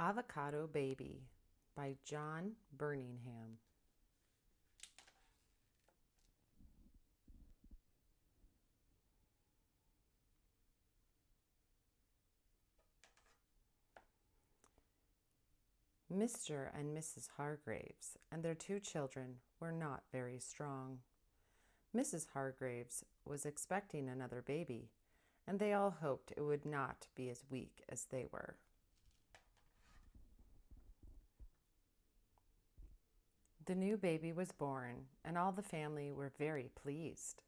Avocado Baby by John Burningham. Mr. and Mrs. Hargraves and their two children were not very strong. Mrs. Hargraves was expecting another baby, and they all hoped it would not be as weak as they were. The new baby was born, and all the family were very pleased.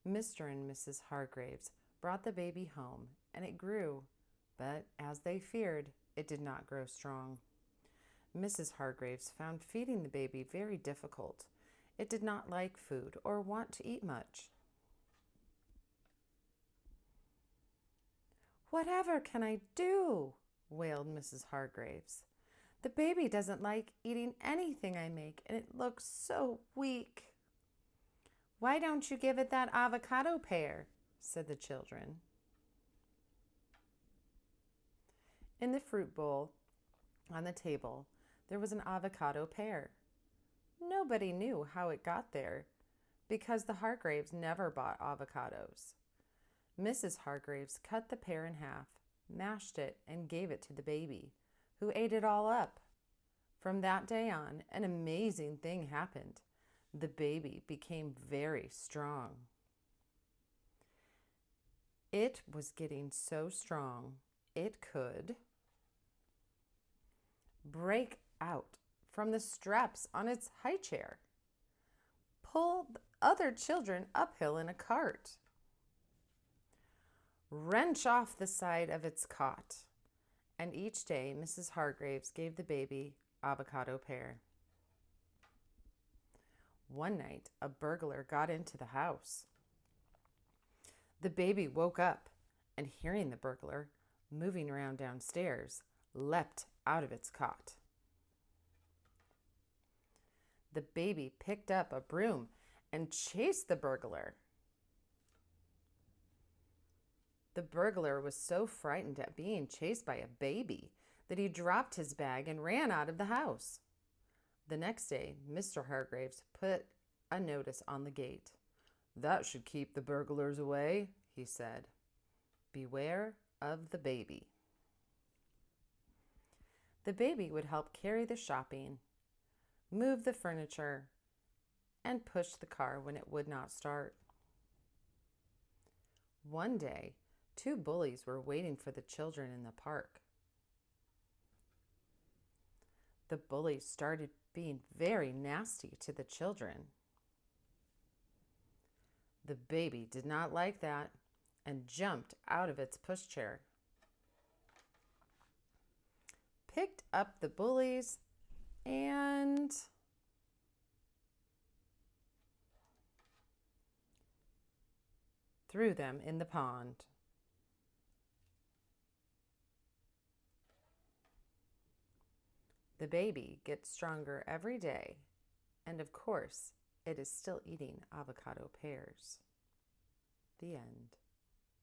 Mr. and Mrs. Hargraves brought the baby home, and it grew, but as they feared, it did not grow strong. Mrs. Hargraves found feeding the baby very difficult. It did not like food or want to eat much. "Whatever can I do?" wailed Mrs. Hargraves. "The baby doesn't like eating anything I make, and it looks so weak." "Why don't you give it that avocado pear?" said the children. In the fruit bowl on the table, there was an avocado pear. Nobody knew how it got there because the Hargraves never bought avocados. Mrs. Hargraves cut the pear in half, mashed it, and gave it to the baby, who ate it all up. From that day on, an amazing thing happened. The baby became very strong. It was getting so strong it could break out from the straps on its high chair, pull the other children uphill in a cart, wrench off the side of its cot, and each day Mrs. Hargraves gave the baby avocado pear. One night, a burglar got into the house. The baby woke up and, hearing the burglar moving around downstairs, leapt out of its cot. The baby picked up a broom and chased the burglar. The burglar was so frightened at being chased by a baby that he dropped his bag and ran out of the house. The next day, Mr. Hargraves put a notice on the gate. "That should keep the burglars away," he said. "Beware of the baby." The baby would help carry the shopping, move the furniture, and push the car when it would not start. One day, two bullies were waiting for the children in the park. The bullies started being very nasty to the children. The baby did not like that and jumped out of its pushchair, picked up the bullies, and threw them in the pond. The baby gets stronger every day, and of course, it is still eating avocado pears. The end.